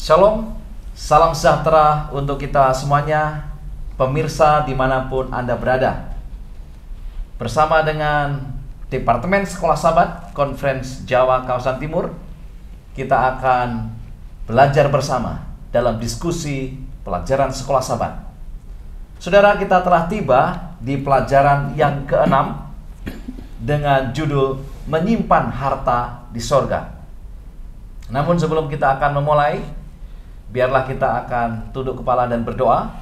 Shalom, salam sejahtera untuk kita semuanya, pemirsa dimanapun Anda berada. Bersama dengan Departemen Sekolah Sahabat Conference Jawa Kawasan Timur, kita akan belajar bersama dalam diskusi pelajaran Sekolah Sahabat. Saudara, kita telah tiba di pelajaran yang ke-6 dengan judul Menyimpan Harta di Sorga. Namun sebelum kita akan memulai, biarlah kita akan tunduk kepala dan berdoa.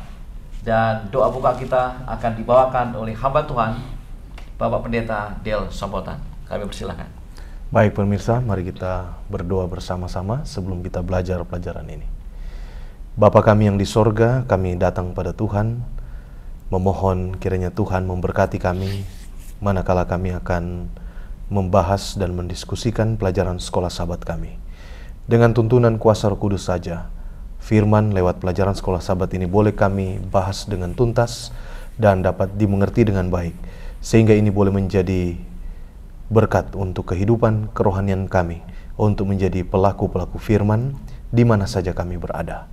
Dan doa buka kita akan dibawakan oleh hamba Tuhan, Bapak Pendeta Del Sompotan. Kami persilakan. Baik pemirsa, mari kita berdoa bersama-sama sebelum kita belajar pelajaran ini. Bapa kami yang di sorga, kami datang pada Tuhan, memohon kiranya Tuhan memberkati kami, manakala kami akan membahas dan mendiskusikan pelajaran sekolah sahabat kami. Dengan tuntunan kuasa Roh Kudus saja, firman lewat pelajaran sekolah sahabat ini boleh kami bahas dengan tuntas dan dapat dimengerti dengan baik, sehingga ini boleh menjadi berkat untuk kehidupan kerohanian kami, untuk menjadi pelaku-pelaku firman di mana saja kami berada.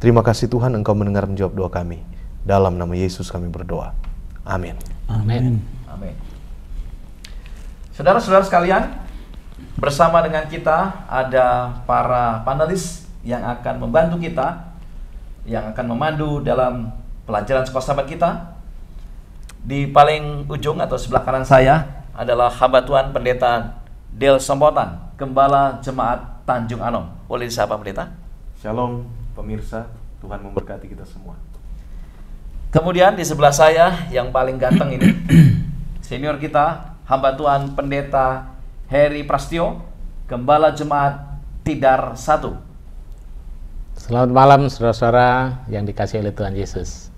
Terima kasih Tuhan, Engkau mendengar menjawab doa kami. Dalam nama Yesus kami berdoa. Amin. Amin. Amin. Saudara-saudara sekalian, bersama dengan kita ada para panelis yang akan membantu kita, yang akan memandu dalam pelajaran sekolah sahabat kita. Di paling ujung atau sebelah kanan saya adalah hamba Tuhan Pendeta Del Sompotan, Gembala Jemaat Tanjung Anom. Boleh disapa Pendeta? Shalom pemirsa, Tuhan memberkati kita semua. Kemudian di sebelah saya yang paling ganteng ini, senior kita, hamba Tuhan Pendeta Heri Prastio, Gembala Jemaat Tidar 1. Selamat malam saudara-saudara yang dikasihi oleh Tuhan Yesus.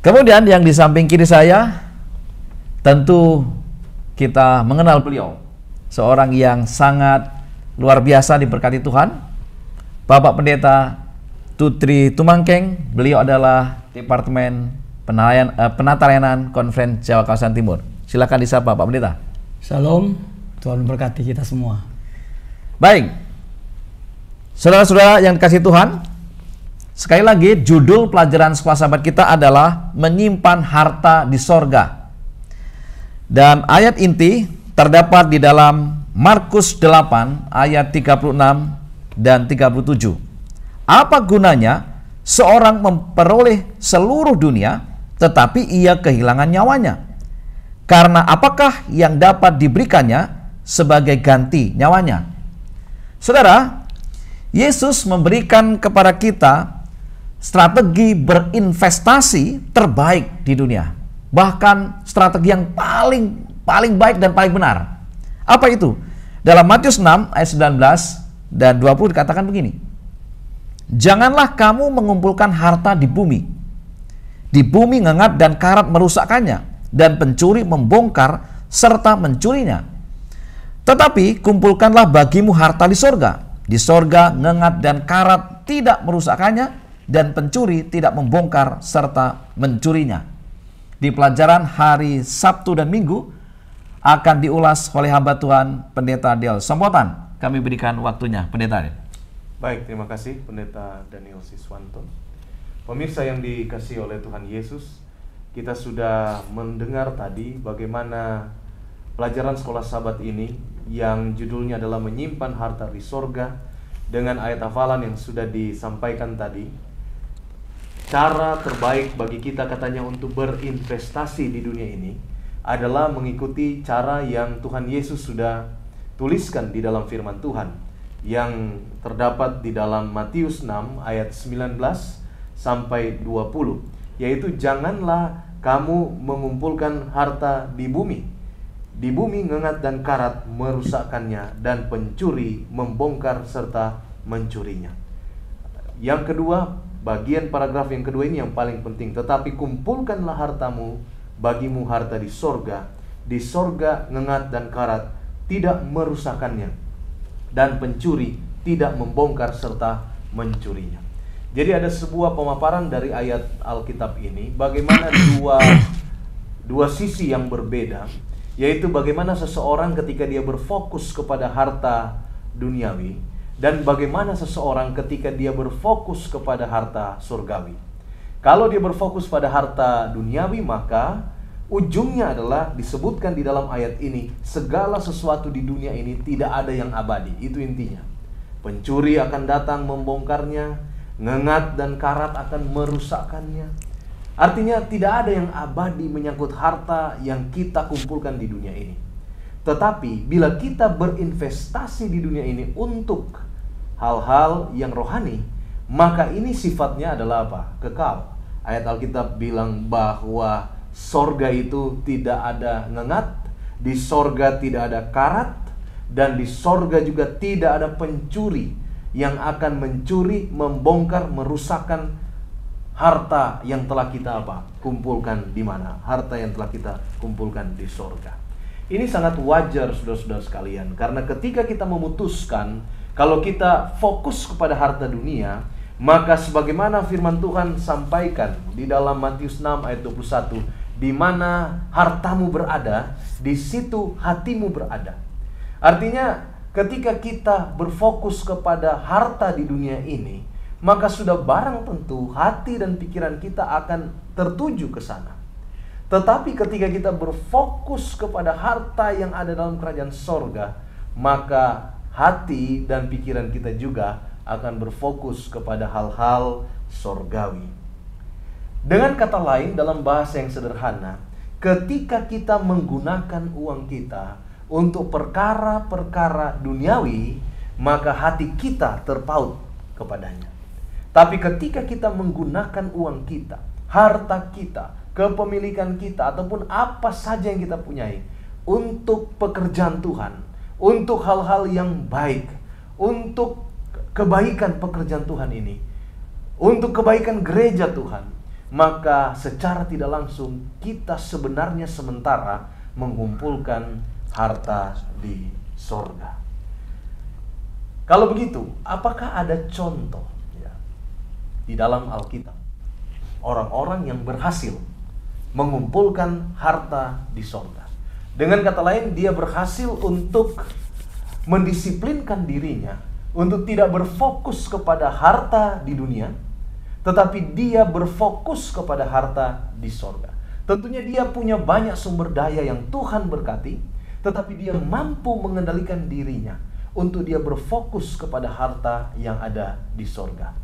Kemudian yang di samping kiri saya, tentu kita mengenal beliau, seorang yang sangat luar biasa diberkati Tuhan, Bapak Pendeta Tutri Tumangkeng. Beliau adalah Departemen Penata Layanan Conference Jawa Kawasan Timur. Silakan disapa Pak Pendeta. Shalom, Tuhan memberkati kita semua. Baik, saudara-saudara yang dikasihi Tuhan, sekali lagi judul pelajaran sekolah sahabat kita adalah Menyimpan Harta di Sorga. Dan ayat inti terdapat di dalam Markus 8 ayat 36 dan 37. Apa gunanya seorang memperoleh seluruh dunia tetapi ia kehilangan nyawanya? Karena apakah yang dapat diberikannya sebagai ganti nyawanya? Saudara, Yesus memberikan kepada kita strategi berinvestasi terbaik di dunia. Bahkan strategi yang paling baik dan paling benar. Apa itu? Dalam Matius 6 ayat 19 dan 20 dikatakan begini. Janganlah kamu mengumpulkan harta di bumi. Di bumi ngengat dan karat merusakkannya, dan pencuri membongkar serta mencurinya. Tetapi kumpulkanlah bagimu harta di sorga. Di sorga ngengat dan karat tidak merusakkannya, dan pencuri tidak membongkar serta mencurinya. Di pelajaran hari Sabtu dan Minggu akan diulas oleh hamba Tuhan Pendeta Del Sompotan. Kami berikan waktunya, Pendeta Del. Baik, terima kasih Pendeta Daniel Siswanto. Pemirsa yang dikasihi oleh Tuhan Yesus, kita sudah mendengar tadi bagaimana pelajaran sekolah sahabat ini yang judulnya adalah Menyimpan Harta di Sorga, dengan ayat hafalan yang sudah disampaikan tadi. Cara terbaik bagi kita katanya untuk berinvestasi di dunia ini adalah mengikuti cara yang Tuhan Yesus sudah tuliskan di dalam firman Tuhan, yang terdapat di dalam Matius 6 ayat 19 sampai 20, yaitu janganlah kamu mengumpulkan harta di bumi. Di bumi ngengat dan karat merusakkannya, dan pencuri membongkar serta mencurinya. Yang kedua, bagian paragraf yang kedua ini yang paling penting. Tetapi kumpulkanlah hartamu, bagimu harta di sorga. Di sorga ngengat dan karat tidak merusakkannya, dan pencuri tidak membongkar serta mencurinya. Jadi ada sebuah pemaparan dari ayat Alkitab ini, bagaimana dua sisi yang berbeda, yaitu bagaimana seseorang ketika dia berfokus kepada harta duniawi, dan bagaimana seseorang ketika dia berfokus kepada harta surgawi. Kalau dia berfokus pada harta duniawi, maka ujungnya adalah disebutkan di dalam ayat ini, segala sesuatu di dunia ini tidak ada yang abadi. Itu intinya. Pencuri akan datang membongkarnya, ngengat dan karat akan merusakkannya. Artinya tidak ada yang abadi menyangkut harta yang kita kumpulkan di dunia ini. Tetapi bila kita berinvestasi di dunia ini untuk hal-hal yang rohani, maka ini sifatnya adalah apa? Kekal. Ayat Alkitab bilang bahwa sorga itu tidak ada ngengat, di sorga tidak ada karat, dan di sorga juga tidak ada pencuri yang akan mencuri, membongkar, merusakkan harta yang telah kita kumpulkan di mana? Harta yang telah kita kumpulkan di sorga. Ini sangat wajar saudara-saudara sekalian, karena ketika kita memutuskan kalau kita fokus kepada harta dunia, maka sebagaimana firman Tuhan sampaikan di dalam Matius 6 ayat 21, di mana hartamu berada, di situ hatimu berada. Artinya ketika kita berfokus kepada harta di dunia ini, maka sudah barang tentu hati dan pikiran kita akan tertuju ke sana. Tetapi ketika kita berfokus kepada harta yang ada dalam kerajaan sorga, maka hati dan pikiran kita juga akan berfokus kepada hal-hal sorgawi. Dengan kata lain, dalam bahasa yang sederhana, ketika kita menggunakan uang kita untuk perkara-perkara duniawi, maka hati kita terpaut kepadanya. Tapi ketika kita menggunakan uang kita, harta kita, kepemilikan kita, ataupun apa saja yang kita punyai untuk pekerjaan Tuhan, untuk hal-hal yang baik, untuk kebaikan pekerjaan Tuhan ini, untuk kebaikan gereja Tuhan, maka secara tidak langsung kita sebenarnya sementara mengumpulkan harta di sorga. Kalau begitu, apakah ada contoh di dalam Alkitab orang-orang yang berhasil mengumpulkan harta di sorga? Dengan kata lain, dia berhasil untuk mendisiplinkan dirinya untuk tidak berfokus kepada harta di dunia, tetapi dia berfokus kepada harta di sorga. Tentunya dia punya banyak sumber daya yang Tuhan berkati, tetapi dia mampu mengendalikan dirinya untuk dia berfokus kepada harta yang ada di sorga.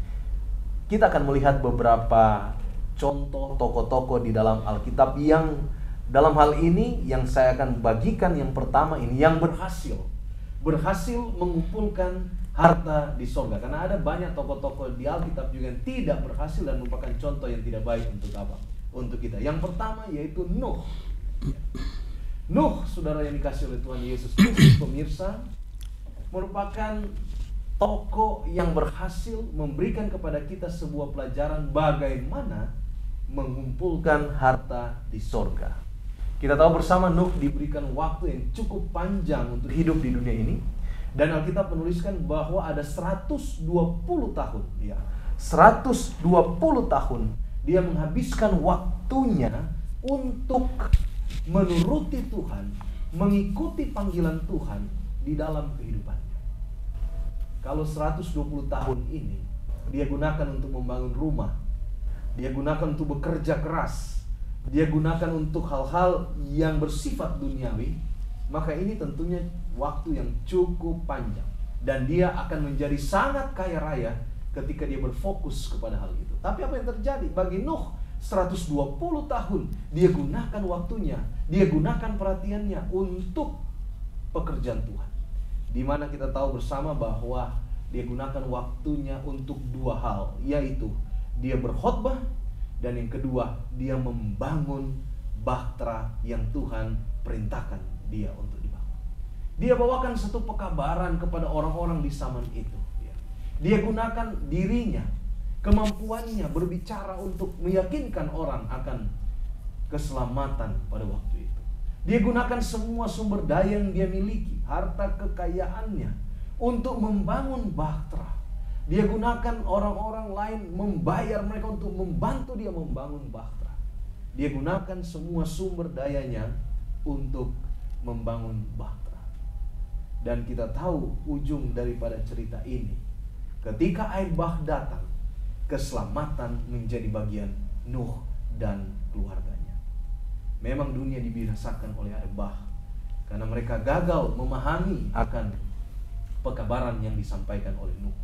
Kita akan melihat beberapa contoh tokoh-tokoh di dalam Alkitab yang dalam hal ini yang saya akan bagikan yang pertama ini, yang berhasil mengumpulkan harta di sorga. Karena ada banyak tokoh-tokoh di Alkitab juga yang tidak berhasil dan merupakan contoh yang tidak baik untuk apa? Untuk kita. Yang pertama yaitu Nuh. Nuh, saudara yang dikasih oleh Tuhan Yesus Kristus, pemirsa, merupakan tokoh yang berhasil memberikan kepada kita sebuah pelajaran bagaimana mengumpulkan harta di sorga. Kita tahu bersama Nuh diberikan waktu yang cukup panjang untuk hidup di dunia ini. Dan Alkitab menuliskan bahwa ada 120 tahun, 120 tahun dia menghabiskan waktunya untuk menuruti Tuhan, mengikuti panggilan Tuhan di dalam kehidupannya. Kalau 120 tahun ini dia gunakan untuk membangun rumah, dia gunakan untuk bekerja keras, dia gunakan untuk hal-hal yang bersifat duniawi, maka ini tentunya waktu yang cukup panjang. Dan dia akan menjadi sangat kaya raya ketika dia berfokus kepada hal itu. Tapi apa yang terjadi? Bagi Nuh, 120 tahun dia gunakan waktunya, dia gunakan perhatiannya untuk pekerjaan Tuhan. Di mana kita tahu bersama bahwa dia gunakan waktunya untuk dua hal, yaitu dia berkhotbah, dan yang kedua dia membangun bahtera yang Tuhan perintahkan dia untuk dibangun. Dia bawakan satu pekabaran kepada orang-orang di zaman itu. Dia gunakan dirinya, kemampuannya berbicara untuk meyakinkan orang akan keselamatan pada waktu itu. Dia gunakan semua sumber daya yang dia miliki, harta kekayaannya, untuk membangun bahtera. Dia gunakan orang-orang lain, membayar mereka untuk membantu dia membangun bahtera. Dia gunakan semua sumber dayanya untuk membangun bahtera. Dan kita tahu ujung daripada cerita ini. Ketika air bah datang, keselamatan menjadi bagian Nuh dan keluarganya. Memang dunia dibinasakan oleh air bah karena mereka gagal memahami akan pekabaran yang disampaikan oleh Nuh.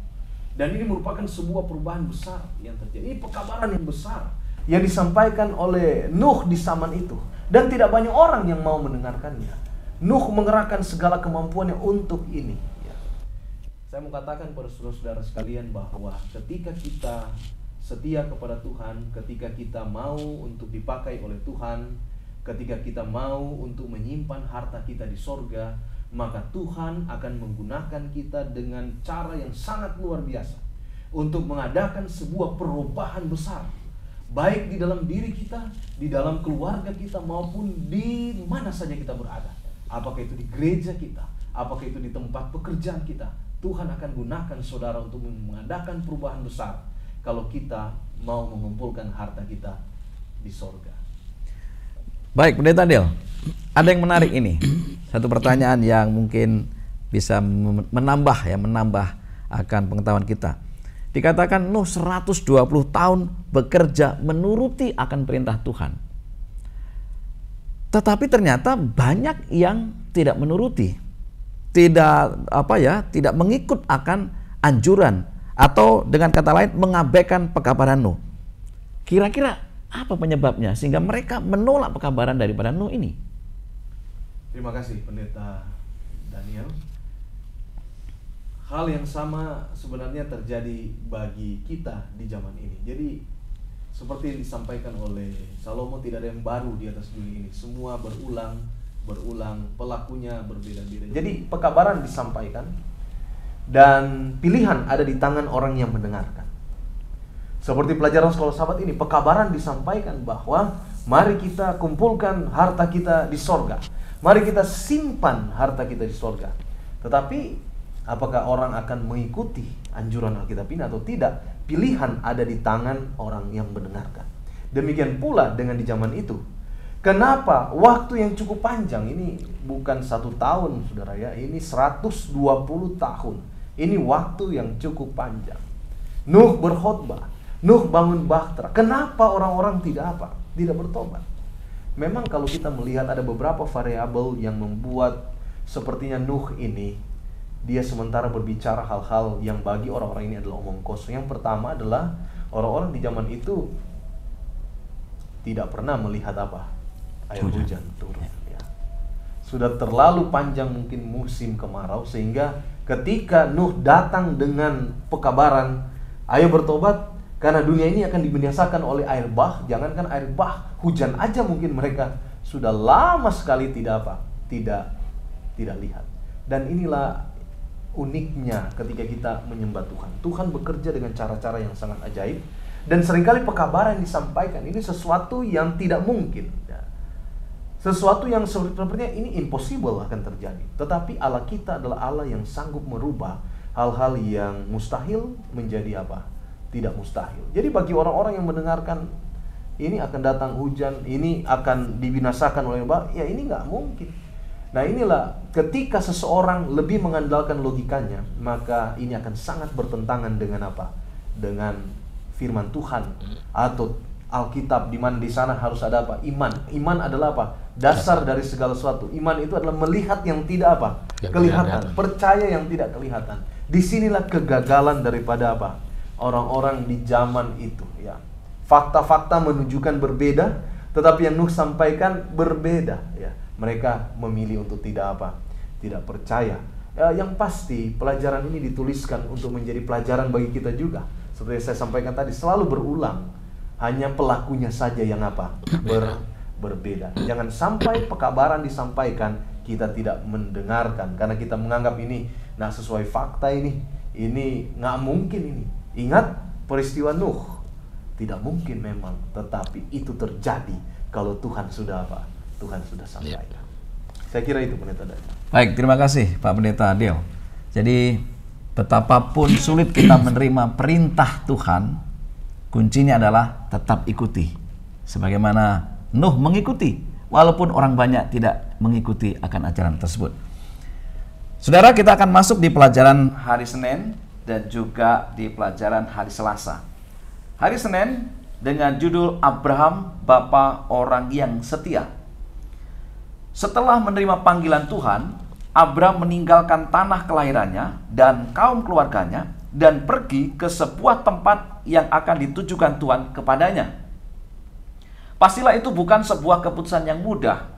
Dan ini merupakan sebuah perubahan besar yang terjadi. Ini pekabaran yang besar yang disampaikan oleh Nuh di zaman itu. Dan tidak banyak orang yang mau mendengarkannya. Nuh mengerahkan segala kemampuannya untuk ini. Ya. Saya mau katakan pada saudara-saudara sekalian bahwa ketika kita setia kepada Tuhan, ketika kita mau untuk dipakai oleh Tuhan, ketika kita mau untuk menyimpan harta kita di sorga, maka Tuhan akan menggunakan kita dengan cara yang sangat luar biasa untuk mengadakan sebuah perubahan besar, baik di dalam diri kita, di dalam keluarga kita, maupun di mana saja kita berada. Apakah itu di gereja kita, apakah itu di tempat pekerjaan kita, Tuhan akan gunakan saudara untuk mengadakan perubahan besar kalau kita mau mengumpulkan harta kita di sorga. Baik, Pendeta Del, ada yang menarik ini. Satu pertanyaan yang mungkin bisa menambah akan pengetahuan kita. Dikatakan Nuh 120 tahun bekerja menuruti akan perintah Tuhan. Tetapi ternyata banyak yang tidak menuruti, tidak mengikut akan anjuran, atau dengan kata lain mengabaikan pekabaran Nuh. Kira-kira apa penyebabnya sehingga mereka menolak pekabaran daripada Nuh ini? Terima kasih Pendeta Daniel. Hal yang sama sebenarnya terjadi bagi kita di zaman ini. Jadi seperti yang disampaikan oleh Salomo, tidak ada yang baru di atas dunia ini. Semua berulang, pelakunya berbeda-beda. Jadi pekabaran disampaikan dan pilihan ada di tangan orang yang mendengarkan. Seperti pelajaran sekolah sahabat ini, pekabaran disampaikan bahwa mari kita kumpulkan harta kita di sorga. Mari kita simpan harta kita di sorga. Tetapi apakah orang akan mengikuti anjuran Alkitab ini atau tidak? Pilihan ada di tangan orang yang mendengarkan. Demikian pula dengan di zaman itu. Kenapa waktu yang cukup panjang ini, bukan 1 tahun saudara ya, ini 120 tahun. Ini waktu yang cukup panjang. Nuh berkhotbah, Nuh bangun bahtera. Kenapa orang-orang tidak bertobat? Memang kalau kita melihat ada beberapa variabel yang membuat sepertinya Nuh ini, dia sementara berbicara hal-hal yang bagi orang-orang ini adalah omong kosong. Yang pertama adalah orang-orang di zaman itu tidak pernah melihat air hujan turun. Ya. Sudah terlalu panjang mungkin musim kemarau, sehingga ketika Nuh datang dengan pekabaran, ayo bertobat karena dunia ini akan dibinasakan oleh air bah. Jangankan air bah, hujan aja mungkin mereka sudah lama sekali tidak lihat. Dan inilah uniknya ketika kita menyembah Tuhan. Tuhan bekerja dengan cara-cara yang sangat ajaib, dan seringkali pekabaran yang disampaikan ini sesuatu yang tidak mungkin, sesuatu yang sepertinya ini impossible akan terjadi. Tetapi Allah kita adalah Allah yang sanggup merubah hal-hal yang mustahil menjadi tidak mustahil. Jadi bagi orang-orang yang mendengarkan ini akan datang hujan, ini akan dibinasakan oleh bah, ya ini nggak mungkin. Nah inilah ketika seseorang lebih mengandalkan logikanya, maka ini akan sangat bertentangan dengan dengan firman Tuhan atau Alkitab, di mana di sana harus ada iman. Iman adalah dasar dari segala sesuatu. Iman itu adalah melihat yang tidak kelihatan, percaya yang tidak kelihatan. Disinilah kegagalan daripada orang-orang di zaman itu. Ya, fakta-fakta menunjukkan berbeda, tetapi yang Nuh sampaikan berbeda. Ya. Mereka memilih untuk tidak percaya. Yang pasti pelajaran ini dituliskan untuk menjadi pelajaran bagi kita juga. Seperti saya sampaikan tadi, selalu berulang. Hanya pelakunya saja yang berbeda. Jangan sampai pekabaran disampaikan kita tidak mendengarkan karena kita menganggap ini sesuai fakta, ini nggak mungkin ini. Ingat peristiwa Nuh, tidak mungkin memang, tetapi itu terjadi kalau Tuhan sudah Tuhan sudah sampaikan. Ya. Saya kira itu Pendeta Daniel. Baik, terima kasih Pak Pendeta Del. Jadi betapapun sulit kita menerima perintah Tuhan, kuncinya adalah tetap ikuti. Sebagaimana Nuh mengikuti, walaupun orang banyak tidak mengikuti akan ajaran tersebut. Saudara, kita akan masuk di pelajaran hari Senin dan juga di pelajaran hari Selasa. Hari Senin dengan judul Abraham, Bapa Orang yang Setia. Setelah menerima panggilan Tuhan, Abraham meninggalkan tanah kelahirannya dan kaum keluarganya dan pergi ke sebuah tempat yang akan ditujukan Tuhan kepadanya. Pastilah itu bukan sebuah keputusan yang mudah.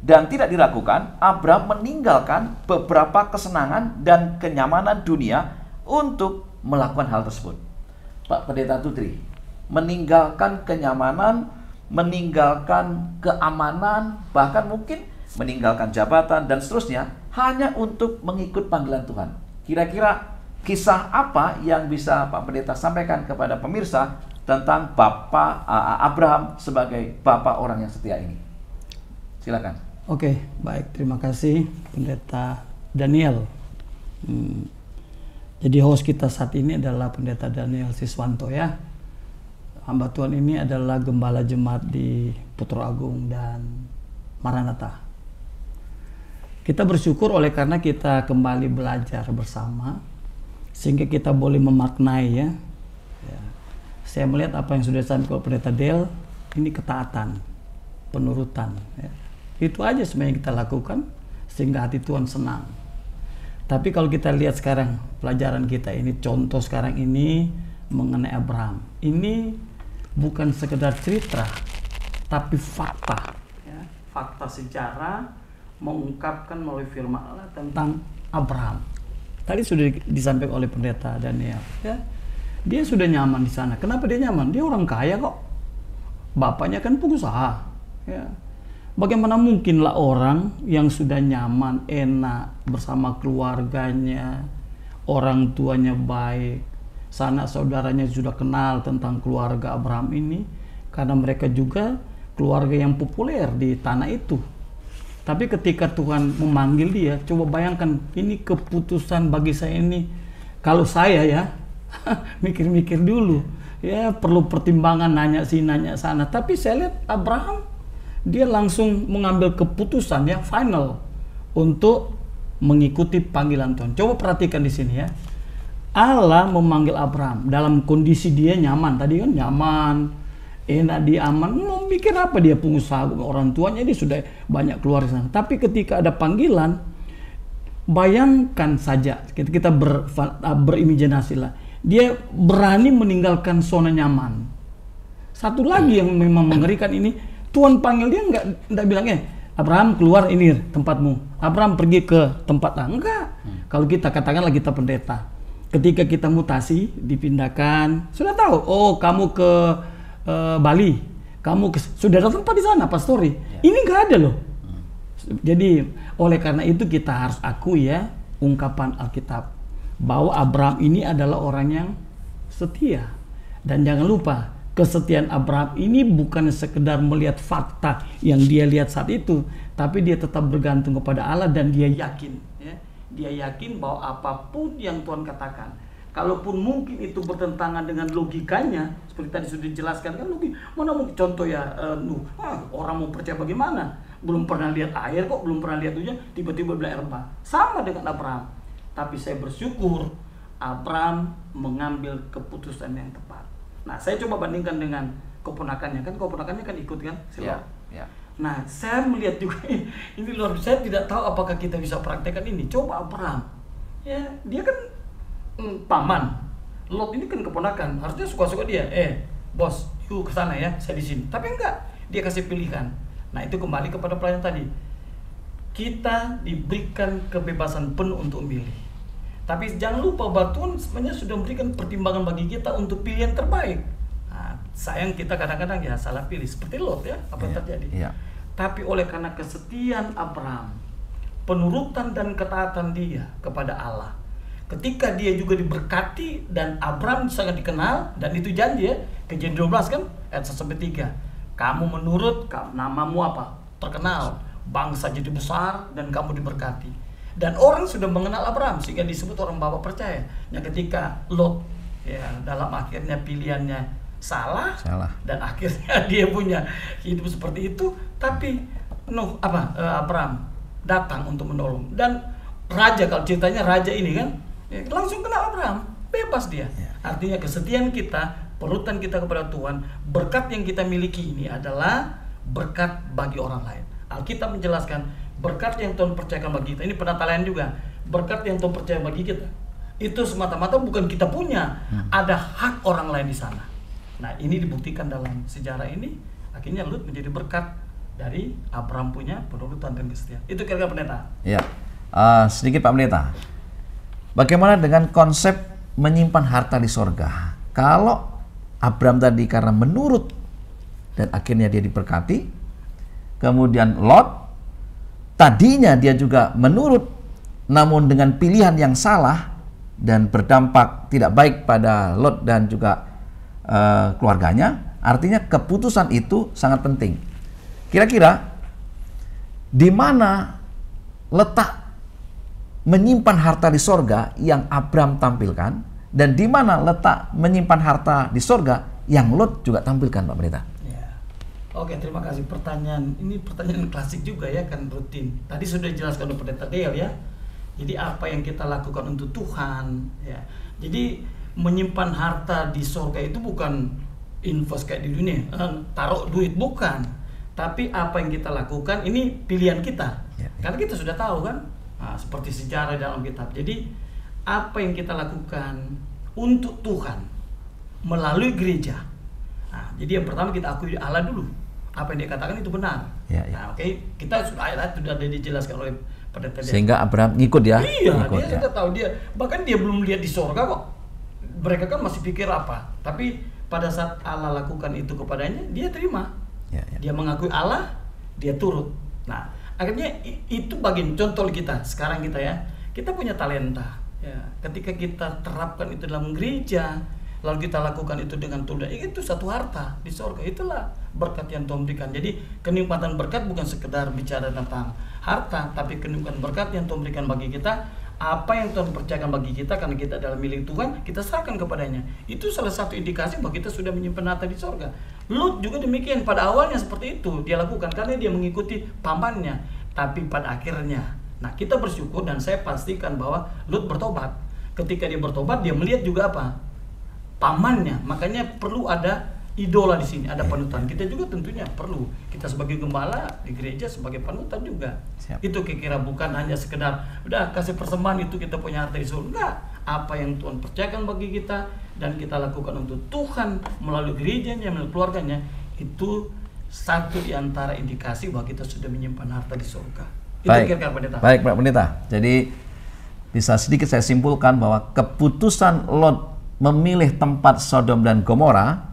Dan tidak diragukan, Abraham meninggalkan beberapa kesenangan dan kenyamanan dunia untuk melakukan hal tersebut. Pak Pendeta Tutri, meninggalkan kenyamanan, meninggalkan keamanan, bahkan mungkin meninggalkan jabatan dan seterusnya hanya untuk mengikut panggilan Tuhan. Kira-kira kisah apa yang bisa Pak Pendeta sampaikan kepada pemirsa tentang Bapak Abraham sebagai Bapak orang yang setia ini? Silakan. Oke, baik. Terima kasih Pendeta Daniel. Jadi host kita saat ini adalah Pendeta Daniel Siswanto ya. Hamba Tuhan ini adalah Gembala Jemaat di Putra Agung dan Maranatha. Kita bersyukur oleh karena kita kembali belajar bersama, sehingga kita boleh memaknai ya. Saya melihat apa yang sudah disampaikan Pendeta Del, ini ketaatan, penurutan ya. Itu aja sebenarnya kita lakukan sehingga hati Tuhan senang. Tapi kalau kita lihat sekarang pelajaran kita ini, contoh sekarang ini mengenai Abraham, ini bukan sekedar cerita tapi fakta ya. Fakta sejarah mengungkapkan melalui firman Allah tentang Abraham. Tadi sudah disampaikan oleh Pendeta Daniel ya. Dia sudah nyaman di sana. Kenapa dia nyaman? Dia orang kaya kok. Bapaknya kan pengusaha ya. Bagaimana mungkinlah orang yang sudah nyaman, enak bersama keluarganya, orang tuanya baik, sanak saudaranya sudah kenal tentang keluarga Abraham ini, karena mereka juga keluarga yang populer di tanah itu. Tapi ketika Tuhan memanggil dia, coba bayangkan ini keputusan bagi saya ini, kalau saya ya, mikir-mikir dulu, ya perlu pertimbangan, nanya sini, nanya sana. Tapi saya lihat Abraham, dia langsung mengambil keputusan ya final untuk mengikuti panggilan Tuhan. Coba perhatikan di sini ya. Allah memanggil Abraham dalam kondisi dia nyaman. Tadi kan nyaman, enak, dia aman. Mau mikir apa dia pengusaha, orang tuanya dia sudah banyak keluar sana. Tapi ketika ada panggilan, bayangkan saja kita berimajinasi lah. Dia berani meninggalkan zona nyaman. Satu lagi yang memang mengerikan ini, Tuhan panggil dia enggak bilang Abraham keluar ini tempatmu, Abraham pergi ke tempat enggak. Kalau kita katakanlah kita pendeta, ketika kita mutasi dipindahkan, sudah tahu, oh kamu ke Bali, kamu sudah ada tempat di sana pastori. Ini enggak ada loh. Jadi oleh karena itu kita harus akui ya ungkapan Alkitab bahwa Abraham ini adalah orang yang setia. Dan jangan lupa, kesetiaan Abraham ini bukan sekedar melihat fakta yang dia lihat saat itu, tapi dia tetap bergantung kepada Allah dan dia yakin ya. Dia yakin bahwa apapun yang Tuhan katakan, kalaupun mungkin itu bertentangan dengan logikanya, seperti tadi sudah dijelaskan kan, mana mungkin contoh ya, orang mau percaya bagaimana? Belum pernah lihat air kok, belum pernah lihat hujan, tiba-tiba bilang air bah. Sama dengan Abraham. Tapi saya bersyukur Abraham mengambil keputusan yang tepat. Nah, saya coba bandingkan dengan keponakannya, kan keponakannya kan ikut kan? Ya, ya. Nah, saya melihat juga ini luar biasa. Saya tidak tahu apakah kita bisa praktekkan ini. Coba Abraham, ya dia kan paman. Lot ini kan keponakan, harusnya suka-suka dia. Bos, yuk ke sana ya, saya di sini. Tapi enggak, dia kasih pilihan. Nah, itu kembali kepada pelayan tadi. Kita diberikan kebebasan penuh untuk memilih. Tapi jangan lupa bahwa Tuhan sebenarnya sudah memberikan pertimbangan bagi kita untuk pilihan terbaik. Nah, sayang kita kadang-kadang ya salah pilih seperti Lot ya, apa yang terjadi. Tapi oleh karena kesetiaan Abraham, penurutan dan ketaatan dia kepada Allah, ketika dia juga diberkati dan Abraham sangat dikenal, dan itu janji ya, Kejadian 12 kan ayat 1-3. Kamu menurut, namamu apa? Terkenal, bangsa jadi besar dan kamu diberkati. Dan orang sudah mengenal Abraham sehingga disebut orang bapak percaya. Nah, ketika Lot ya dalam akhirnya pilihannya salah. Dan akhirnya dia punya hidup seperti itu, tapi Abraham datang untuk menolong. Dan raja, kalau ceritanya raja ini kan, langsung kena Abraham, bebas dia. Artinya kesetiaan kita, penurutan kita kepada Tuhan, berkat yang kita miliki ini adalah berkat bagi orang lain. Alkitab menjelaskan berkat yang Tuhan percayakan bagi kita, ini penatalan juga, berkat yang Tuhan percaya bagi kita, itu semata-mata bukan kita punya, ada hak orang lain di sana. Nah, ini dibuktikan dalam sejarah ini, akhirnya Lut menjadi berkat dari Abraham punya penurutan dan kesetiaan. Itu kira-kira pendeta. Ya, sedikit Pak Pendeta. Bagaimana dengan konsep menyimpan harta di sorga? Kalau Abraham tadi karena menurut dan akhirnya dia diberkati, kemudian Lot tadinya dia juga menurut, namun dengan pilihan yang salah dan berdampak tidak baik pada Lot dan juga keluarganya. Artinya keputusan itu sangat penting. Kira-kira di mana letak menyimpan harta di sorga yang Abraham tampilkan, dan di mana letak menyimpan harta di sorga yang Lot juga tampilkan, Pak Pendeta? Ya. Oke, terima kasih. Pertanyaan ini pertanyaan klasik juga ya, kan rutin. Tadi sudah dijelaskan oleh Pendeta Dale ya. Jadi apa yang kita lakukan untuk Tuhan ya. Jadi menyimpan harta di sorga itu bukan invest kayak di dunia, taruh duit, bukan. Tapi apa yang kita lakukan ini pilihan kita. Karena kita sudah tahu kan, seperti sejarah dalam kitab. Jadi apa yang kita lakukan untuk Tuhan melalui gereja. Jadi yang pertama kita akui Allah dulu. Apa yang dia katakan itu benar. Oke, kita sudah ayat sudah dijelaskan oleh pendeta. Sehingga Abraham ngikut ya. Iya, dia sudah tahu, dia bahkan dia belum lihat di sorga kok. Mereka kan masih pikir apa. Tapi pada saat Allah lakukan itu kepadanya, dia terima. Dia mengakui Allah, dia turut. Nah, akhirnya itu bagian contoh kita. Sekarang kita ya, kita punya talenta. Ya, ketika kita terapkan itu dalam gereja, lalu kita lakukan itu dengan tulus, itu satu harta di sorga. Itulah berkat yang Tuhan berikan. Jadi kenikmatan berkat bukan sekedar bicara tentang harta, tapi kenikmatan berkat yang Tuhan berikan bagi kita. Apa yang Tuhan percayakan bagi kita, karena kita adalah milik Tuhan, kita serahkan kepadanya. Itu salah satu indikasi bahwa kita sudah menyimpan harta di sorga. Lut juga demikian, pada awalnya seperti itu dia lakukan karena dia mengikuti pamannya. Tapi pada akhirnya, nah kita bersyukur dan saya pastikan bahwa Lut bertobat. Ketika dia bertobat, dia melihat juga apa? Pamannya. Makanya perlu ada idola di sini, ada panutan. Kita juga tentunya perlu. Kita sebagai gembala di gereja sebagai panutan juga. Siap. Itu kira-kira bukan hanya sekedar udah kasih persembahan itu kita punya harta di surga. Enggak. Apa yang Tuhan percayakan bagi kita dan kita lakukan untuk Tuhan melalui gerejanya, melalui keluarganya, itu satu di antara indikasi bahwa kita sudah menyimpan harta di surga. Itu kira-kira pendeta. Baik, Pak Pendeta. Jadi bisa sedikit saya simpulkan bahwa keputusan Lot memilih tempat Sodom dan Gomora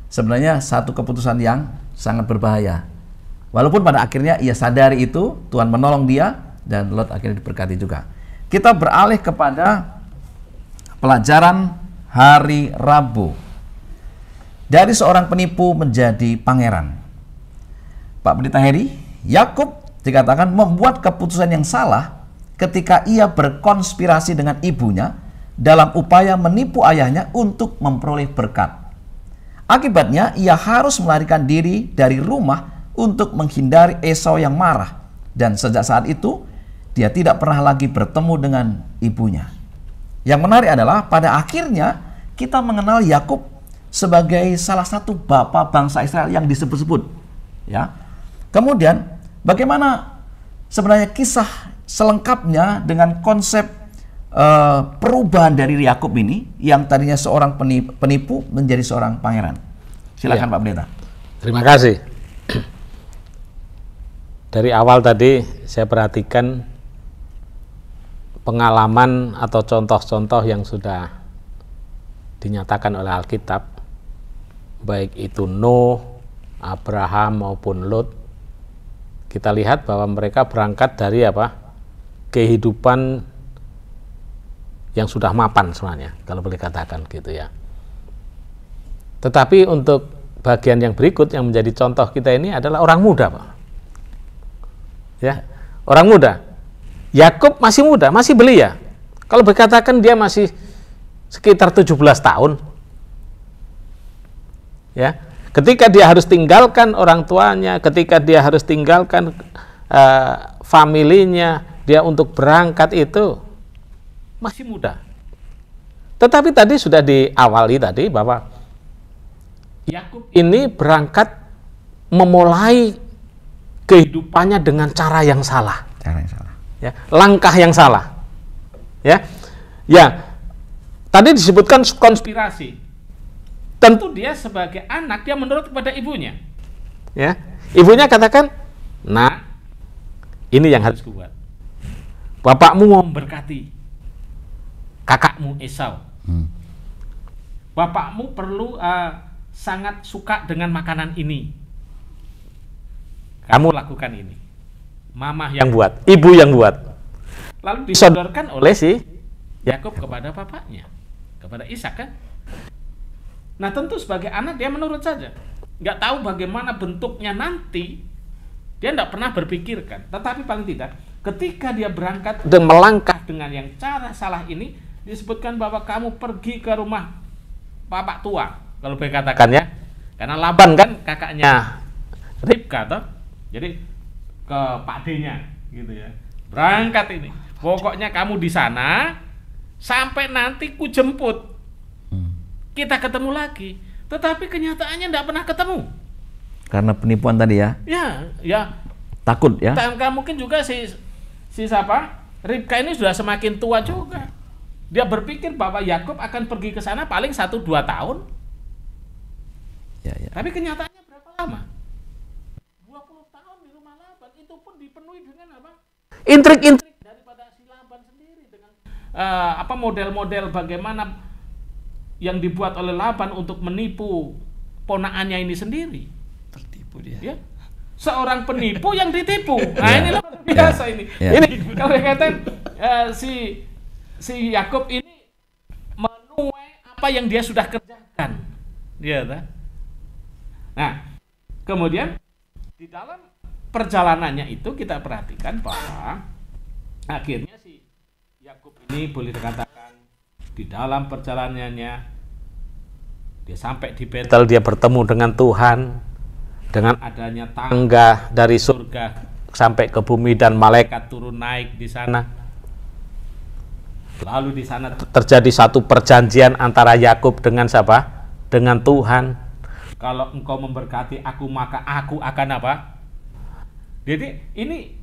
sebenarnya satu keputusan yang sangat berbahaya. Walaupun pada akhirnya ia sadari itu, Tuhan menolong dia dan Lot akhirnya diberkati juga. Kita beralih kepada pelajaran hari Rabu. Dari seorang penipu menjadi pangeran. Pak Pendeta Heri, Yakub dikatakan membuat keputusan yang salah ketika ia berkonspirasi dengan ibunya dalam upaya menipu ayahnya untuk memperoleh berkat. Akibatnya, ia harus melarikan diri dari rumah untuk menghindari Esau yang marah. Dan sejak saat itu, dia tidak pernah lagi bertemu dengan ibunya. Yang menarik adalah, pada akhirnya, kita mengenal Yakub sebagai salah satu bapa bangsa Israel yang disebut-sebut. Ya. Kemudian, bagaimana sebenarnya kisah selengkapnya dengan konsep perubahan dari Yakub ini yang tadinya seorang penipu menjadi seorang pangeran. Silakan Pak Pendeta. Terima kasih. Dari awal tadi saya perhatikan pengalaman atau contoh-contoh yang sudah dinyatakan oleh Alkitab, baik itu Nuh, Abraham maupun Lot. Kita lihat bahwa mereka berangkat dari apa? Kehidupan yang sudah mapan sebenarnya, kalau boleh katakan gitu ya. Tetapi untuk bagian yang berikut yang menjadi contoh kita ini adalah orang muda, Pak. Ya, orang muda. Yakub masih muda, masih belia. Kalau berkatakan dia masih sekitar 17 tahun. Ya, ketika dia harus tinggalkan orang tuanya, ketika dia harus tinggalkan familinya, dia untuk berangkat itu masih muda. Tetapi tadi sudah diawali tadi bahwa Yakub ini berangkat memulai kehidupannya dengan cara yang salah. Cara yang salah. Ya, langkah yang salah. Ya. Ya. Tadi disebutkan konspirasi. Tentu dia sebagai anak dia menurut kepada ibunya. Ya. Ibunya katakan, "Nak, ini yang harus kubuat. Bapakmu mau memberkati kakakmu Esau. Bapakmu perlu sangat suka dengan makanan ini. Kamu lakukan ini." Mama yang buat, ibu yang buat. Lalu disodorkan oleh si Yakub kepada bapaknya, kepada Ishak kan. Nah tentu sebagai anak dia menurut saja, nggak tahu bagaimana bentuknya nanti, dia nggak pernah berpikirkan. Tetapi paling tidak ketika dia berangkat dan melangkah dengan yang cara salah ini, disebutkan bahwa kamu pergi ke rumah bapak tua, kalau boleh katakan ya, karena Laban kan kakaknya Ribka toh, jadi ke pakdenya gitu ya, berangkat ini, pokoknya kamu di sana sampai nanti ku jemput, kita ketemu lagi. Tetapi kenyataannya tidak pernah ketemu Karena penipuan tadi ya. Ya Takut ya. mungkin juga si siapa Ribka ini sudah semakin tua juga. Dia berpikir bahwa Yakub akan pergi ke sana paling 1-2 tahun. Ya. Tapi kenyataannya berapa lama? 20 tahun di rumah Laban. Itu pun dipenuhi dengan apa? Intrik-intrik daripada si Laban sendiri dengan model-model bagaimana yang dibuat oleh Laban untuk menipu ponakannya ini sendiri. Tertipu dia. Ya. Seorang penipu yang ditipu. Nah, ini luar biasa ini. Ya. Ini kalau dikatakan si Yakub ini menuai apa yang dia sudah kerjakan. Dia Nah, kemudian di dalam perjalanannya itu kita perhatikan bahwa akhirnya si Yakub ini boleh dikatakan di dalam perjalanannya dia sampai di Betel, dia bertemu dengan Tuhan dengan adanya tangga dari surga sampai ke bumi dan malaikat turun naik di sana. Lalu di sana terjadi satu perjanjian antara Yakub dengan siapa? Dengan Tuhan. Kalau engkau memberkati aku maka aku akan apa? Jadi ini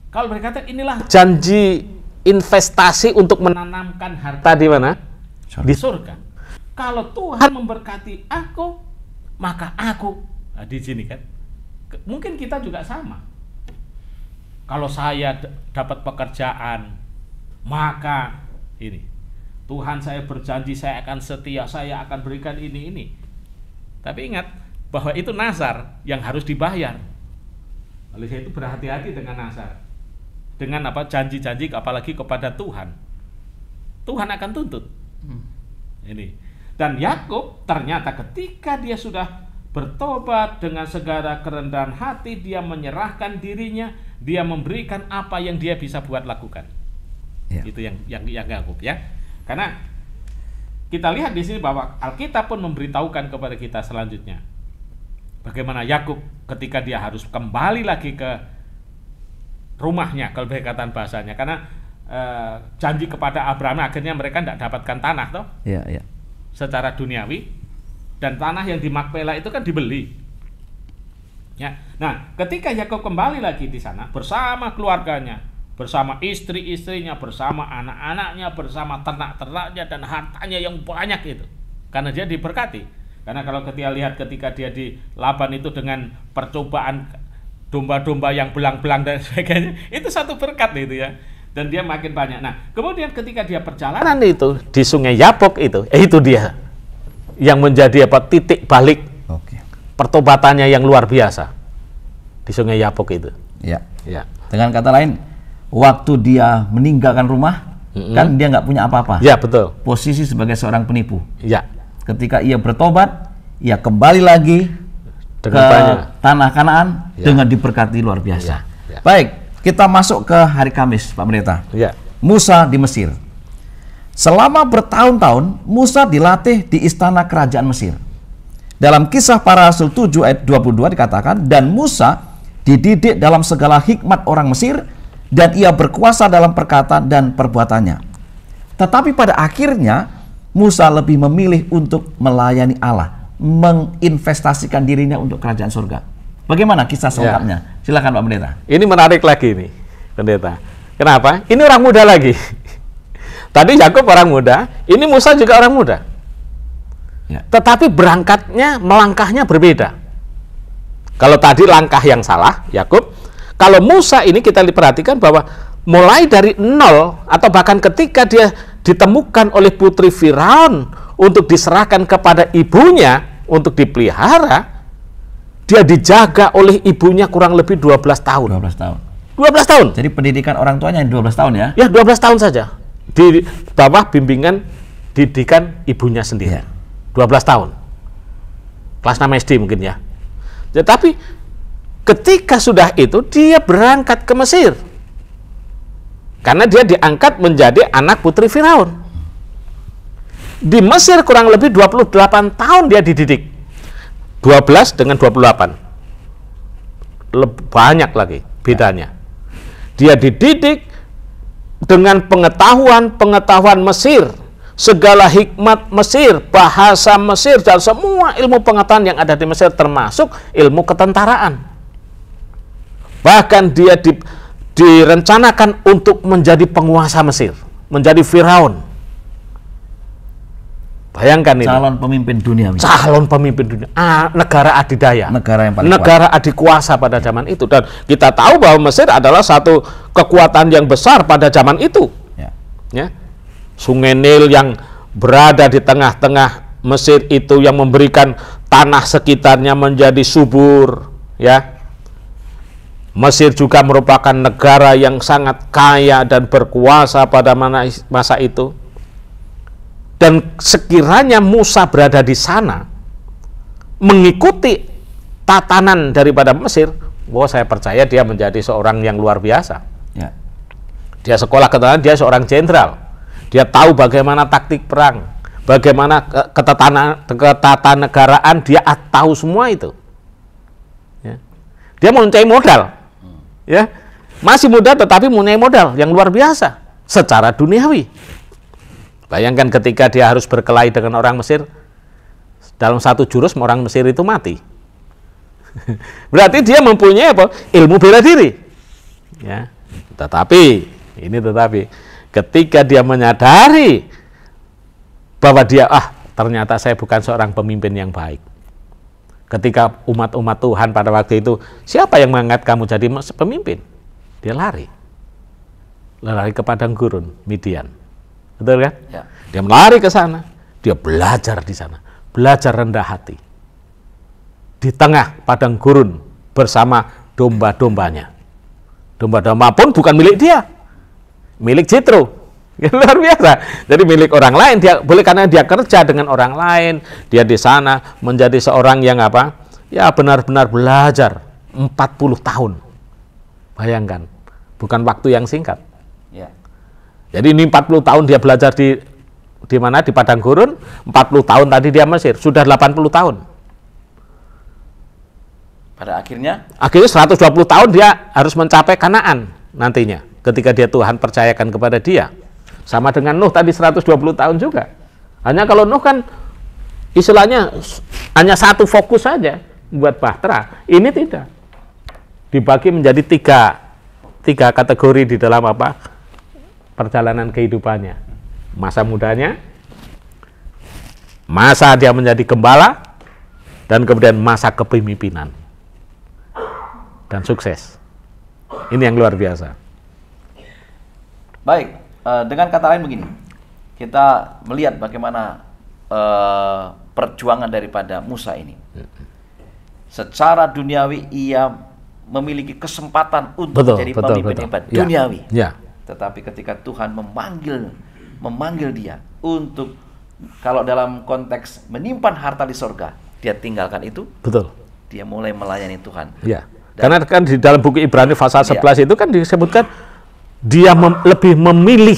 kalau berkata inilah janji investasi untuk menanamkan harta di mana? Di surga. Kalau Tuhan memberkati aku, maka aku. Nah, di sini kan, mungkin kita juga sama. Kalau saya dapat pekerjaan, maka ini Tuhan saya berjanji saya akan setia, saya akan berikan ini. Tapi ingat bahwa itu nazar yang harus dibayar. Oleh saya itu berhati-hati dengan nazar. Dengan apa janji-janji apalagi kepada Tuhan. Tuhan akan tuntut. Ini. Dan Yakub ternyata ketika dia sudah bertobat dengan segala kerendahan hati, dia menyerahkan dirinya, dia memberikan apa yang dia bisa buat lakukan. Ya. Itu yang Yakub ya. Karena kita lihat di sini bahwa Alkitab pun memberitahukan kepada kita selanjutnya bagaimana Yakub ketika dia harus kembali lagi ke rumahnya, kalau berkaitan bahasanya, karena janji kepada Abraham akhirnya mereka tidak dapatkan tanah toh, secara duniawi, dan tanah yang di Makpela itu kan dibeli. Ya, nah ketika Yakub kembali lagi di sana bersama keluarganya, bersama istri-istrinya, bersama anak-anaknya, bersama ternak-ternaknya dan hartanya yang banyak itu, karena dia diberkati. Karena kalau kita lihat ketika dia di Laban itu dengan percobaan domba-domba yang belang-belang dan sebagainya, itu satu berkat itu ya. Dan dia makin banyak. Nah, kemudian ketika dia perjalanan itu di Sungai Yabok itu dia yang menjadi titik balik pertobatannya yang luar biasa di Sungai Yabok itu. Ya. Dengan kata lain, waktu dia meninggalkan rumah, kan dia nggak punya apa-apa. Ya, betul. Posisi sebagai seorang penipu. Ya. Ketika ia bertobat, ia kembali lagi dengan ke tanah Kanaan dengan diberkati luar biasa. Ya. Baik, kita masuk ke hari Kamis, Pak Pendeta. Ya. Musa di Mesir. Selama bertahun-tahun, Musa dilatih di istana kerajaan Mesir. Dalam Kisah Para Rasul 7 ayat 22 dikatakan, dan Musa dididik dalam segala hikmat orang Mesir dan ia berkuasa dalam perkataan dan perbuatannya. Tetapi pada akhirnya Musa lebih memilih untuk melayani Allah, menginvestasikan dirinya untuk kerajaan surga. Bagaimana kisah selengkapnya? Silakan Pak Pendeta. Ini menarik lagi nih, Pendeta. Kenapa? Ini orang muda lagi. Tadi Yakub orang muda, ini Musa juga orang muda. Ya. Tetapi berangkatnya, melangkahnya berbeda. Kalau tadi langkah yang salah, Yakub. Kalau Musa ini kita perhatikan bahwa mulai dari nol, atau bahkan ketika dia ditemukan oleh putri Firaun untuk diserahkan kepada ibunya untuk dipelihara, dia dijaga oleh ibunya kurang lebih 12 tahun. 12 tahun. 12 tahun. Jadi pendidikan orang tuanya 12 tahun ya? Ya, 12 tahun saja. Di bawah bimbingan didikan ibunya sendiri. Ya. 12 tahun. Kelas 6 SD mungkin ya. Tetapi ketika sudah itu dia berangkat ke Mesir. Karena dia diangkat menjadi anak putri Firaun. Di Mesir kurang lebih 28 tahun dia dididik. 12 dengan 28. Banyak lagi bedanya. Dia dididik dengan pengetahuan Mesir, segala hikmat Mesir, bahasa Mesir, dan semua ilmu pengetahuan yang ada di Mesir, termasuk ilmu ketentaraan. Bahkan dia direncanakan untuk menjadi penguasa Mesir, menjadi Firaun. Bayangkan ini. Calon pemimpin dunia. Calon pemimpin dunia. Negara adidaya. Negara yang paling negara adikuasa pada zaman itu. Dan kita tahu bahwa Mesir adalah satu kekuatan yang besar pada zaman itu. Ya. Ya. Sungai Nil yang berada di tengah-tengah Mesir itu yang memberikan tanah sekitarnya menjadi subur. Ya. Mesir juga merupakan negara yang sangat kaya dan berkuasa pada masa itu. Dan sekiranya Musa berada di sana, mengikuti tatanan daripada Mesir, saya percaya dia menjadi seorang yang luar biasa. Ya. Dia sekolah ketentaraan, dia seorang jenderal. Dia tahu bagaimana taktik perang, bagaimana ketatanegaraan, dia tahu semua itu. Ya. Dia mempunyai modal. Ya. Masih muda tetapi mempunyai modal yang luar biasa secara duniawi. Bayangkan ketika dia harus berkelahi dengan orang Mesir, dalam satu jurus orang Mesir itu mati. Berarti dia mempunyai apa? Ilmu bela diri. Ya. Tetapi ketika dia menyadari bahwa dia ternyata saya bukan seorang pemimpin yang baik. Ketika umat-umat Tuhan pada waktu itu, siapa yang mengangkat kamu jadi pemimpin? Dia lari ke padang gurun Midian. Betul kan? Ya. Dia melari ke sana, dia belajar di sana, belajar rendah hati. Di tengah padang gurun bersama domba-dombanya. Domba-domba pun bukan milik dia, milik Jitro. Luar biasa. Jadi milik orang lain, dia boleh karena dia kerja dengan orang lain, dia di sana menjadi seorang yang ya benar-benar belajar 40 tahun. Bayangkan, bukan waktu yang singkat. Ya. Jadi ini 40 tahun dia belajar di mana? Di padang gurun, 40 tahun tadi dia Mesir, sudah 80 tahun. Pada akhirnya 120 tahun dia harus mencapai Kanaan nantinya, ketika dia Tuhan percayakan kepada dia. Sama dengan Nuh tadi 120 tahun juga. Hanya kalau Nuh kan istilahnya hanya satu fokus saja buat bahtera. Ini tidak. Dibagi menjadi tiga kategori di dalam perjalanan kehidupannya. Masa mudanya, masa dia menjadi gembala, dan kemudian masa kepemimpinan dan sukses. Ini yang luar biasa. baik, dengan kata lain begini, kita melihat bagaimana perjuangan daripada Musa ini. Secara duniawi ia memiliki kesempatan untuk menjadi pemimpin hebat duniawi. Ya. Tetapi ketika Tuhan memanggil dia untuk, kalau dalam konteks menyimpan harta di sorga, dia tinggalkan itu. Betul. Dia mulai melayani Tuhan. Ya. Karena kan di dalam buku Ibrani pasal 11 itu kan disebutkan dia lebih memilih,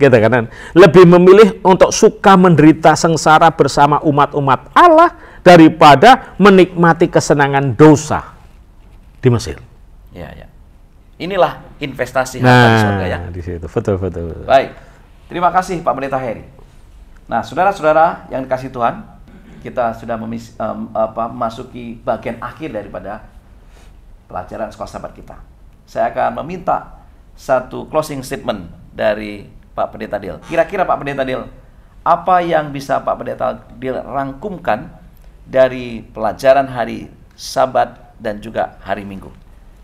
gitu kan? Lebih memilih untuk suka menderita sengsara bersama umat-umat Allah daripada menikmati kesenangan dosa di Mesir. Ya, ya. Inilah investasi harta di surga ya. Di situ betul. Baik, terima kasih Pak Pendeta Heri. Nah, saudara-saudara yang dikasih Tuhan, kita sudah memasuki bagian akhir daripada pelajaran sekolah sahabat kita. Saya akan meminta satu closing statement dari Pak Pendeta Dil. Kira-kira Pak Pendeta Dil, apa yang bisa Pak Pendeta Dil rangkumkan dari pelajaran hari Sabat dan juga hari Minggu?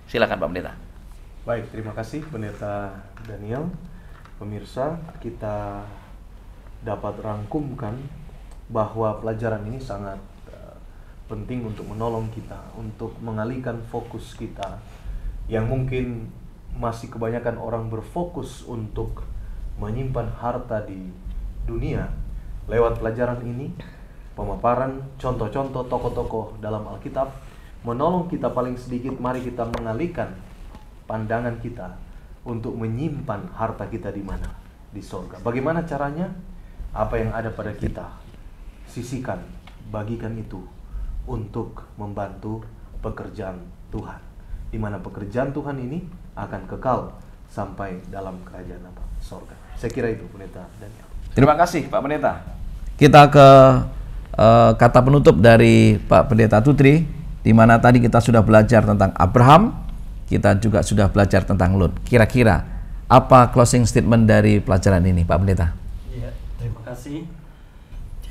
Silakan Pak Pendeta. Baik, terima kasih Pendeta Daniel. Pemirsa, kita dapat rangkumkan bahwa pelajaran ini sangat penting untuk menolong kita, untuk mengalihkan fokus kita yang mungkin masih kebanyakan orang berfokus untuk menyimpan harta di dunia. Lewat pelajaran ini, pemaparan contoh-contoh tokoh-tokoh dalam Alkitab menolong kita paling sedikit, mari kita mengalihkan pandangan kita untuk menyimpan harta kita di mana? Di surga. Bagaimana caranya? Apa yang ada pada kita, sisihkan, bagikan itu untuk membantu pekerjaan Tuhan. Di mana pekerjaan Tuhan ini akan kekal sampai dalam kerajaan surga. Saya kira itu Pendeta Daniel. Terima kasih Pak Pendeta. Kita ke kata penutup dari Pak Pendeta Tutri, di mana tadi kita sudah belajar tentang Abraham, kita juga sudah belajar tentang Lot. Kira-kira apa closing statement dari pelajaran ini, Pak Pendeta? Iya, terima kasih.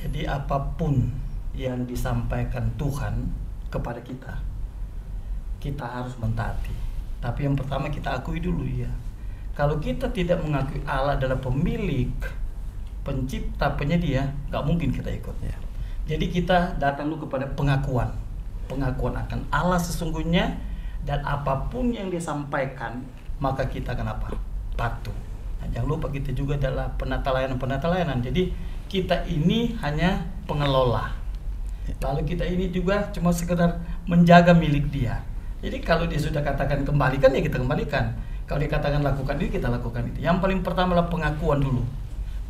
Jadi apapun yang disampaikan Tuhan kepada kita, kita harus mentaati. Tapi yang pertama kita akui dulu ya. Kalau kita tidak mengakui Allah adalah pemilik, pencipta, penyedia, nggak mungkin kita ikut. Ya. Jadi kita datang dulu kepada pengakuan akan Allah sesungguhnya, dan apapun yang disampaikan maka kita akan apa? Patuh. Nah, jangan lupa kita juga adalah penata layanan. Jadi kita ini hanya pengelola. Lalu kita ini juga cuma sekedar menjaga milik dia. Jadi kalau dia sudah katakan kembalikan, ya kita kembalikan. Kalau dia katakan lakukan ini, kita lakukan itu. Yang paling pertama adalah pengakuan dulu.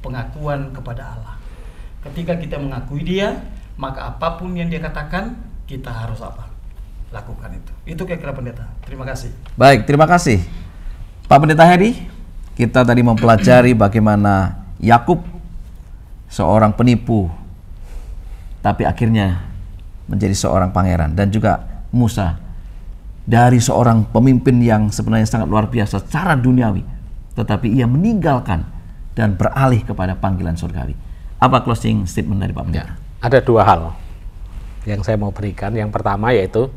Pengakuan kepada Allah. Ketika kita mengakui dia, maka apapun yang dia katakan, kita harus apa? Lakukan itu. Itu kira-kira Pendeta. Terima kasih. Baik, terima kasih Pak Pendeta Heri. Kita tadi mempelajari bagaimana Yakub, seorang penipu, tapi akhirnya menjadi seorang pangeran, dan juga Musa, dari seorang pemimpin yang sebenarnya sangat luar biasa secara duniawi, tetapi ia meninggalkan dan beralih kepada panggilan surgawi. Apa closing statement dari Pak Pendeta? Ada dua hal yang saya mau berikan. Yang pertama yaitu,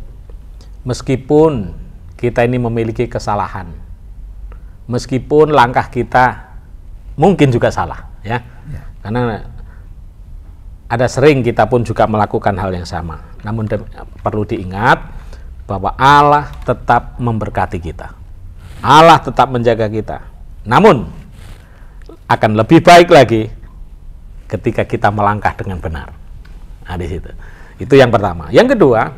meskipun kita ini memiliki kesalahan, meskipun langkah kita mungkin juga salah, ya. Karena ada sering kita pun juga melakukan hal yang sama. Namun perlu diingat bahwa Allah tetap memberkati kita. Allah tetap menjaga kita. Namun akan lebih baik lagi ketika kita melangkah dengan benar. Nah, di situ. Itu yang pertama. Yang kedua,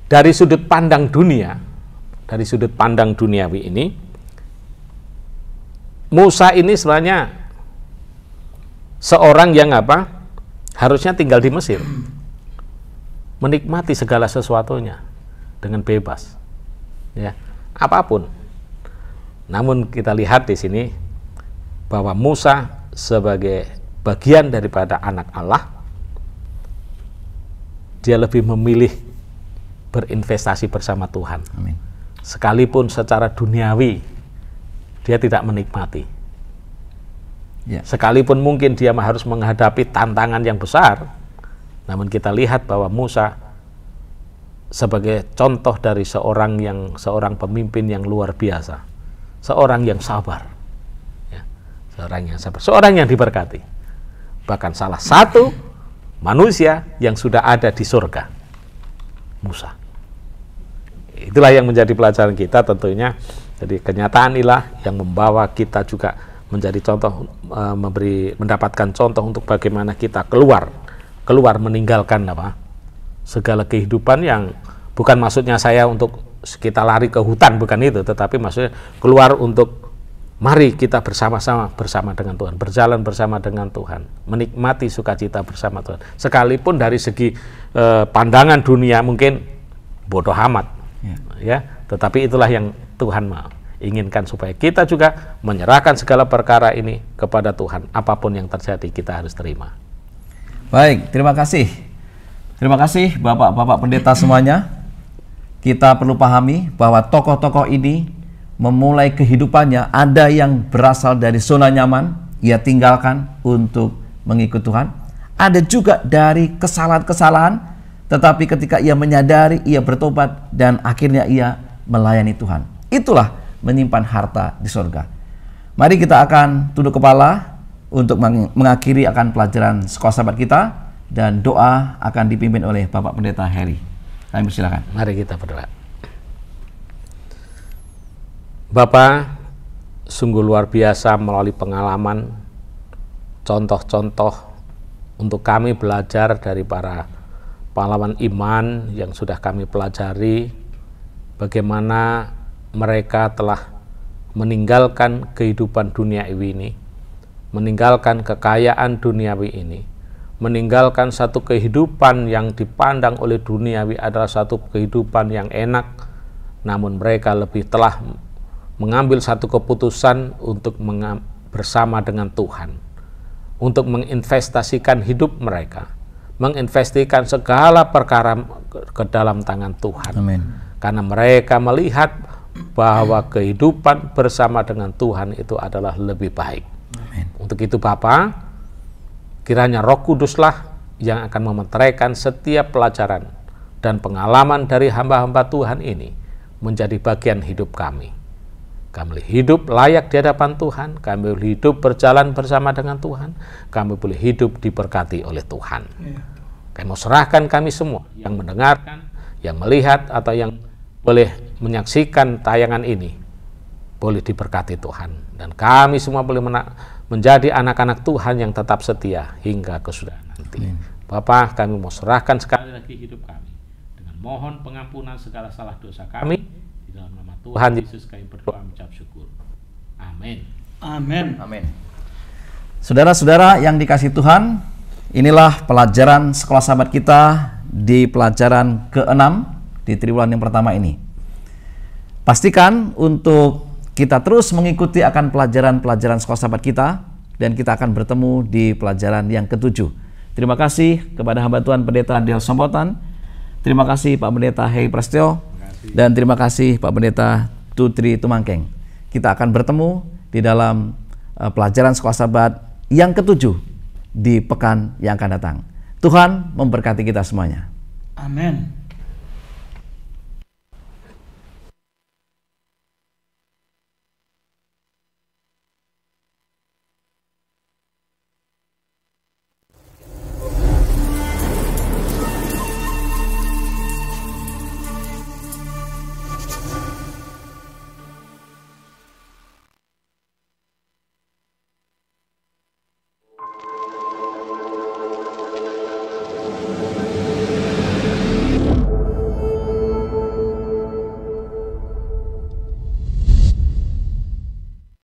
dari sudut pandang dunia, dari sudut pandang duniawi ini, Musa ini sebenarnya seorang yang harusnya tinggal di Mesir, menikmati segala sesuatunya dengan bebas, ya, apapun. Namun kita lihat di sini bahwa Musa sebagai bagian daripada anak Allah, dia lebih memilih berinvestasi bersama Tuhan. Amin. Sekalipun secara duniawi dia tidak menikmati. Ya. Sekalipun mungkin dia harus menghadapi tantangan yang besar, namun kita lihat bahwa Musa sebagai contoh dari seorang pemimpin yang luar biasa, seorang yang sabar, ya, seorang yang diberkati, bahkan salah satu manusia yang sudah ada di surga, Musa. Itulah yang menjadi pelajaran kita tentunya. Jadi kenyataan inilah yang membawa kita juga menjadi contoh, mendapatkan contoh untuk bagaimana kita keluar meninggalkan segala kehidupan yang bukan maksudnya saya untuk kita lari ke hutan, bukan itu, tetapi maksudnya keluar untuk mari kita bersama dengan Tuhan, berjalan bersama dengan Tuhan, menikmati sukacita bersama Tuhan. Sekalipun dari segi pandangan dunia mungkin bodoh amat, ya, tetapi itulah yang Tuhan mau. inginkan supaya kita juga menyerahkan segala perkara ini kepada Tuhan. Apapun yang terjadi kita harus terima. Baik, terima kasih. Terima kasih Bapak-Bapak Pendeta semuanya. Kita perlu pahami bahwa tokoh-tokoh ini memulai kehidupannya, ada yang berasal dari zona nyaman, ia tinggalkan untuk mengikut Tuhan. Ada juga dari kesalahan-kesalahan, tetapi ketika ia menyadari, ia bertobat dan akhirnya ia melayani Tuhan. Itulah menyimpan harta di sorga. Mari kita akan tunduk kepala untuk mengakhiri akan pelajaran sekolah sahabat kita, dan doa akan dipimpin oleh Bapak Pendeta Heri. Kami persilakan. Mari kita berdoa. Bapa, sungguh luar biasa melalui pengalaman, contoh-contoh untuk kami belajar dari para pahlawan iman yang sudah kami pelajari, bagaimana mereka telah meninggalkan kehidupan duniawi ini, meninggalkan kekayaan duniawi ini, meninggalkan satu kehidupan yang dipandang oleh duniawi adalah satu kehidupan yang enak, namun mereka lebih telah mengambil satu keputusan untuk bersama dengan Tuhan, untuk menginvestasikan hidup mereka, menginvestasikan segala perkara ke dalam tangan Tuhan. Amin. Karena mereka melihat bahwa kehidupan bersama dengan Tuhan itu adalah lebih baik. Amin. Untuk itu Bapa, kiranya Roh Kuduslah yang akan memeteraikan setiap pelajaran dan pengalaman dari hamba-hamba Tuhan ini menjadi bagian hidup kami. Kami boleh hidup layak di hadapan Tuhan, kami boleh hidup berjalan bersama dengan Tuhan, kami boleh hidup diberkati oleh Tuhan. Kami mau serahkan kami semua yang mendengarkan, yang melihat, atau yang boleh menyaksikan tayangan ini, boleh diberkati Tuhan. Dan kami semua boleh menjadi anak-anak Tuhan yang tetap setia hingga kesudahan nanti. Bapa, kami mau serahkan sekali lagi hidup kami dengan mohon pengampunan segala salah dosa kami. Di dalam nama Tuhan Yesus kami berdoa mengucap syukur. Amin. Amin. Amin. Saudara-saudara yang dikasihi Tuhan, inilah pelajaran sekolah sahabat kita di pelajaran ke-6 di triwulan yang pertama ini. Pastikan untuk kita terus mengikuti akan pelajaran-pelajaran sekolah sahabat kita, dan kita akan bertemu di pelajaran yang ke-7. Terima kasih kepada hamba Tuhan Pendeta Del Sompotan. Terima kasih Pak Pendeta Hei Prasetyo. Dan terima kasih Pak Pendeta Tutri Tumangkeng. Kita akan bertemu di dalam pelajaran sekolah sahabat yang ke-7 di pekan yang akan datang. Tuhan memberkati kita semuanya. Amin.